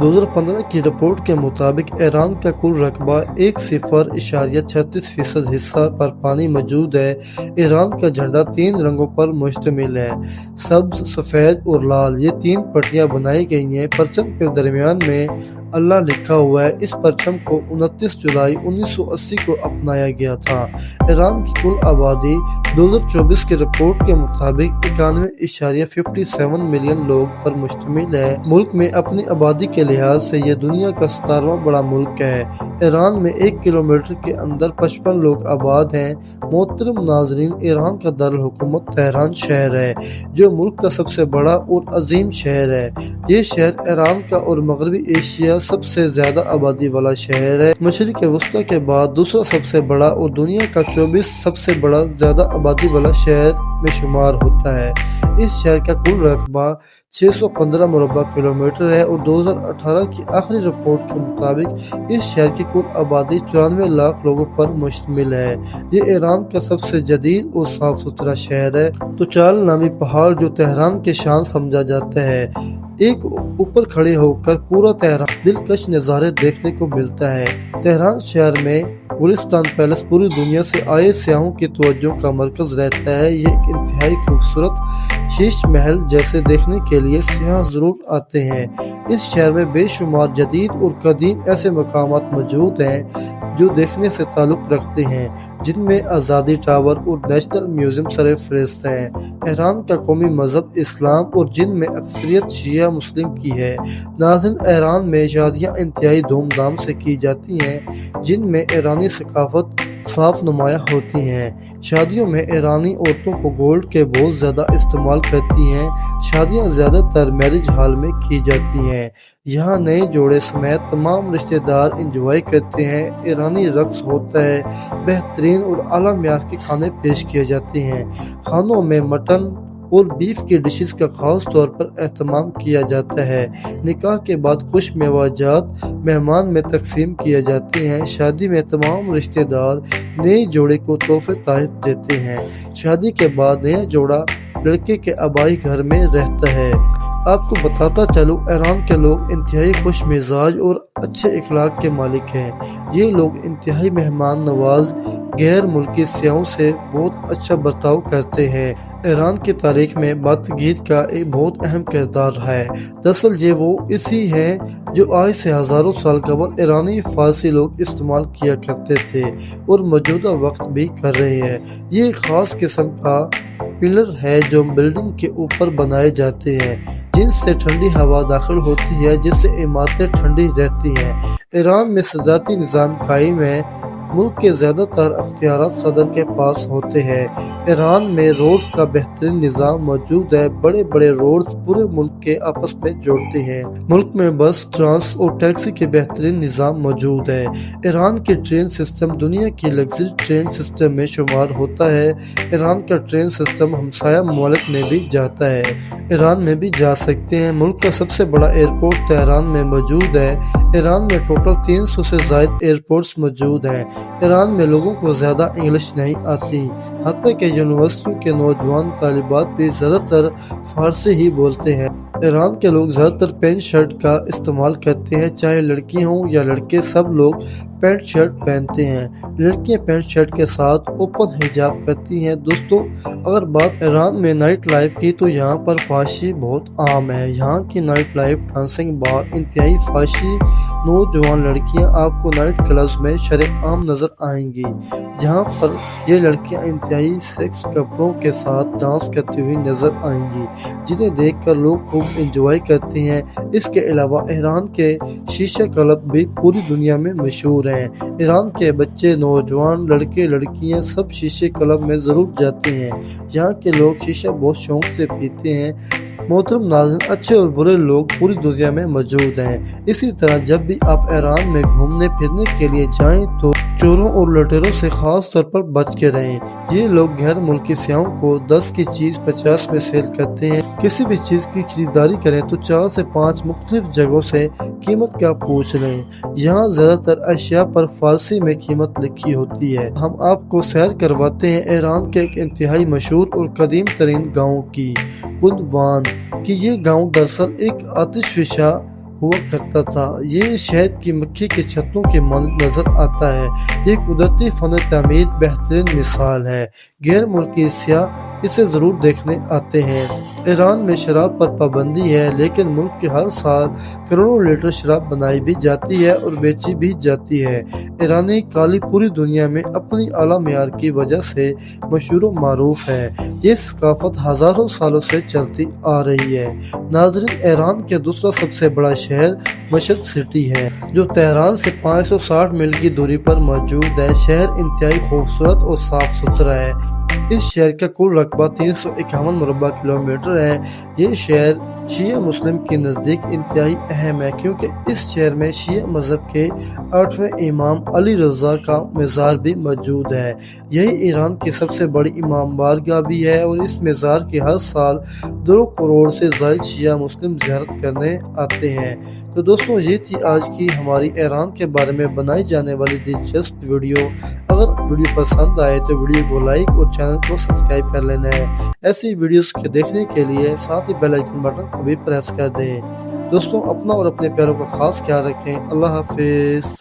2015 کی رپورٹ کے مطابق ایران کا کل رقبہ 1.36% حصہ پر پانی موجود ہے۔ ایران کا جھنڈا 3 رنگوں پر مشتمل ہے، سبز، سفید اور لال۔ یہ 3 پٹیاں بنائی گئی ہیں۔ پرچم کے درمیان میں اللہ لکھا ہوا ہے۔ اس پرچم کو 29 جولائی 1980 کو اپنایا گیا تھا۔ ایران کی کل آبادی 2024 کی رپورٹ کے مطابق 91.57 ملین لوگ پر مشتمل ہے۔ ملک میں اپنی آبادی کے لحاظ سے یہ دنیا کا 17واں بڑا ملک ہے۔ ایران میں 1 کلومیٹر کے اندر 55 لوگ آباد ہیں۔ محترم ناظرین، ایران کا دارالحکومت تہران شہر ہے، جو ملک کا سب سے بڑا اور عظیم شہر ہے۔ یہ شہر ایران کا اور مغربی ایشیا سب سے زیادہ آبادی والا شہر ہے۔ مشرق وسطیٰ کے بعد دوسرا سب سے بڑا اور دنیا کا 24 سب سے بڑا زیادہ آبادی والا شہر میں شمار ہوتا ہے۔ اس شہر کا کل رقبہ 615 مربع کلومیٹر ہے اور 2018 کی آخری رپورٹ کے مطابق اس شہر کی کل آبادی 94 لاکھ لوگوں پر مشتمل ہے۔ یہ ایران کا سب سے جدید اور صاف ستھرا شہر ہے۔ توچال نامی پہاڑ جو تہران کے شان سمجھا جاتا ہے، ایک اوپر کھڑے ہو کر پورا تہران دلکش نظارے دیکھنے کو ملتا ہے۔ تہران شہر میں گلستان پیلس پوری دنیا سے آئے سیاحوں کی توجہ کا مرکز رہتا ہے۔ یہ ایک انتہائی خوبصورت شیش محل جیسے دیکھنے کے لیے سیاح ضرور آتے ہیں۔ اس شہر میں بے شمار جدید اور قدیم ایسے مقامات موجود ہیں جو دیکھنے سے تعلق رکھتے ہیں، جن میں آزادی ٹاور اور نیشنل میوزیم سرفہرست ہیں۔ ایران کا قومی مذہب اسلام اور جن میں اکثریت شیعہ مسلم کی ہے۔ ناظرین، ایران میں شادیاں انتہائی دھوم دھام سے کی جاتی ہیں، جن میں ایرانی ثقافت صاف نمایاں ہوتی ہیں۔ شادیوں میں ایرانی عورتوں کو گولڈ کے بہت زیادہ استعمال کرتی ہیں۔ شادیاں زیادہ تر میرج ہال میں کی جاتی ہیں۔ یہاں نئے جوڑے سمیت تمام رشتہ دار انجوائے کرتے ہیں۔ ایرانی رقص ہوتا ہے۔ بہترین اور اعلیٰ معیار کے کھانے پیش کیے جاتے ہیں۔ کھانوں میں مٹن اور بیف کی ڈشز کا خاص طور پر اہتمام کیا جاتا ہے۔ نکاح کے بعد خوش میوہ جات مہمان میں تقسیم کیے جاتے ہیں۔ شادی میں تمام رشتہ دار نئے جوڑے کو تحفے تحائف دیتے ہیں۔ شادی کے بعد نیا جوڑا لڑکے کے آبائی گھر میں رہتا ہے۔ آپ کو بتاتا چلوں، ایران کے لوگ انتہائی خوش مزاج اور اچھے اخلاق کے مالک ہیں۔ یہ لوگ انتہائی مہمان نواز، غیر ملکی سیاحوں سے بہت اچھا برتاؤ کرتے ہیں۔ ایران کی تاریخ میں بت گیت کا ایک بہت اہم کردار ہے۔ دراصل یہ وہ اسی ہیں جو آج سے ہزاروں سال قبل ایرانی فارسی لوگ استعمال کیا کرتے تھے اور موجودہ وقت بھی کر رہے ہیں۔ یہ ایک خاص قسم کا پلر ہے جو بلڈنگ کے اوپر بنائے جاتے ہیں، جن سے ٹھنڈی ہوا داخل ہوتی ہے، جس سے عمارتیں ٹھنڈی رہتی ہیں۔ ایران میں صدارتی نظام قائم ہے۔ ملک کے زیادہ تر اختیارات صدر کے پاس ہوتے ہیں۔ ایران میں روڈز کا بہترین نظام موجود ہے۔ بڑے بڑے روڈز پورے ملک کے آپس میں جوڑتے ہیں۔ ملک میں بس، ٹرانس اور ٹیکسی کے بہترین نظام موجود ہے۔ ایران کی ٹرین سسٹم دنیا کی لگژری ٹرین سسٹم میں شمار ہوتا ہے۔ ایران کا ٹرین سسٹم ہمسایہ ممالک میں بھی جاتا ہے۔ ایران میں بھی جا سکتے ہیں۔ ملک کا سب سے بڑا ایئرپورٹ تہران میں موجود ہے۔ ایران میں ٹوٹل 300 سے زائد ایئرپورٹس موجود ہیں۔ ایران میں لوگوں کو زیادہ انگلش نہیں آتی، حتیٰ کہ یونیورسٹیوں کے نوجوان طالبات بھی زیادہ تر فارسی ہی بولتے ہیں۔ ایران کے لوگ زیادہ تر پینٹ شرٹ کا استعمال کرتے ہیں، چاہے لڑکی ہوں یا لڑکے، سب لوگ پینٹ شرٹ پہنتے ہیں۔ لڑکیاں پینٹ شرٹ کے ساتھ اوپن حجاب کرتی ہیں۔ دوستوں، اگر بات ایران میں نائٹ لائف کی تو یہاں پر فحاشی بہت عام ہے۔ یہاں کی نائٹ لائف ڈانسنگ بار انتہائی فحاشی، نوجوان لڑکیاں آپ کو نائٹ کلبز میں شرح عام نظر آئیں گی، جہاں پر یہ لڑکیاں انتہائی سیکس کپڑوں کے ساتھ ڈانس کرتی ہوئی نظر آئیں گی، جنہیں دیکھ کر لوگ خوب انجوائے کرتے ہیں۔ اس کے علاوہ ایران کے شیشہ کلب بھی پوری دنیا میں مشہور ہیں۔ ایران کے بچے، نوجوان، لڑکے لڑکیاں سب شیشے کلب میں ضرور جاتے ہیں۔ یہاں کے لوگ شیشہ بہت شوق سے پیتے ہیں۔ محترم ناظرین، اچھے اور برے لوگ پوری دنیا میں موجود ہیں۔ اسی طرح جب بھی آپ ایران میں گھومنے پھرنے کے لیے جائیں تو چوروں اور لٹیروں سے خاص طور پر بچ کے رہیں۔ یہ لوگ غیر ملکی سیاحوں کو 10 کی چیز 50 میں سیل کرتے ہیں۔ کسی بھی چیز کی خریداری کریں تو 4 سے 5 مختلف جگہوں سے قیمت کا پوچھ لیں۔ یہاں زیادہ تر اشیاء پر فارسی میں قیمت لکھی ہوتی ہے۔ ہم آپ کو سیر کرواتے ہیں ایران کے ایک انتہائی مشہور اور قدیم ترین گاؤں کی، گندوان کی۔ یہ گاؤں دراصل ایک آتش فشاں ہوا کرتا تھا۔ یہ شہد کی مکھی کے چھتوں کے مانند نظر آتا ہے۔ یہ قدرتی فن تعمیر بہترین مثال ہے۔ غیر ملکی سیاح اسے ضرور دیکھنے آتے ہیں۔ ایران میں شراب پر پابندی ہے، لیکن ملک کے ہر سال کروڑوں لیٹر شراب بنائی بھی جاتی ہے اور بیچی بھی جاتی ہے۔ ایرانی قالی پوری دنیا میں اپنی اعلیٰ معیار کی وجہ سے مشہور و معروف ہے۔ یہ ثقافت ہزاروں سالوں سے چلتی آ رہی ہے۔ ناظرین، ایران کا دوسرا سب سے بڑا شہر مشہد سٹی ہے، جو تہران سے 560 میل کی دوری پر موجود ہے۔ شہر انتہائی خوبصورت اور صاف ستھرا ہے۔ اس شہر کا کل رقبہ 351 مربع کلومیٹر ہے۔ یہ شہر شیعہ مسلم کے نزدیک انتہائی اہم ہے، کیونکہ اس شہر میں شیعہ مذہب کے 8ویں امام علی رضا کا مزار بھی موجود ہے۔ یہی ایران کی سب سے بڑی امام بارگاہ بھی ہے اور اس مزار کی ہر سال 2 کروڑ سے زائد شیعہ مسلم زیارت کرنے آتے ہیں۔ تو دوستوں، یہ تھی آج کی ہماری ایران کے بارے میں بنائی جانے والی دلچسپ ویڈیو۔ اگر ویڈیو پسند آئے تو ویڈیو کو لائک اور چینل کو سبسکرائب کر لینا ہے۔ ایسی ویڈیوز کے دیکھنے کے لیے ساتھ ہی بیل آئیکن بٹن کو بھی پریس کر دیں۔ دوستوں، اپنا اور اپنے پیاروں کا خاص خیال رکھیں۔ اللہ حافظ۔